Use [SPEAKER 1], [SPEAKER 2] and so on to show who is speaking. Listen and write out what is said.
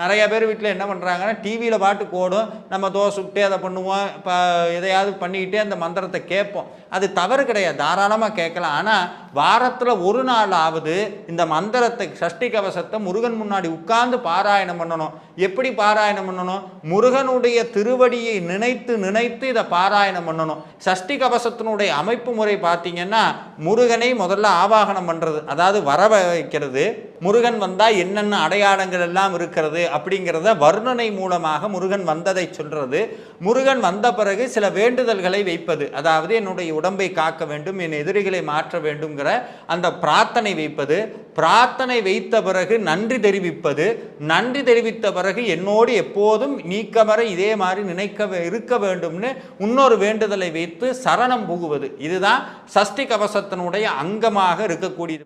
[SPEAKER 1] நிறைய பேர் வீட்டில் என்ன பண்ணுறாங்கன்னா டிவியில் பாட்டு ஓடும், நம்ம தோசை சுட்டு அதை பண்ணுவோம், இப்போ எதையாவது பண்ணிக்கிட்டே அந்த மந்திரத்தை கேட்போம். அது தவறு கிடையாது, தாராளமாக கேட்கலாம். ஆனால் வாரத்தில் ஒரு நாளாவது இந்த மந்திரத்தை சஷ்டி கவசத்தை முருகன் முன்னாடி உட்கார்ந்து பாராயணம் பண்ணணும். எப்படி பாராயணம் பண்ணணும்? முருகனுடைய திருவடியை நினைத்து நினைத்து இதை பாராயணம் பண்ணணும். சஷ்டி கவசத்தினுடைய அமைப்பு முறை பார்த்தீங்கன்னா முருகனை முதல்ல ஆவாகனம் பண்ணுறது, அதாவது வர வைக்கிறது. முருகன் வந்தால் என்னென்ன அடையாளங்கள் எல்லாம் இருக்கிறது அப்படிங்கிறத வர்ணனை மூலமாக முருகன் வந்ததை சொல்றது. முருகன் வந்த பிறகு சில வேண்டுதல்களை வைப்பது, அதாவது என்னுடைய உடம்பை காக்க வேண்டும், என் எதிரிகளை மாற்ற வேண்டும்ங்கிற அந்த பிரார்த்தனை வைப்பது. பிரார்த்தனை வைத்த பிறகு நன்றி தெரிவிப்பது. நன்றி தெரிவித்த பிறகு என்னோடு எப்போதும் நீக்கமர இதே மாதிரி இருக்க வேண்டும்னு இன்னொரு வேண்டுதலை வைத்து சரணம் புகுவது. இதுதான் சஷ்டி கவசத்தினுடைய அங்கமாக இருக்கக்கூடியது.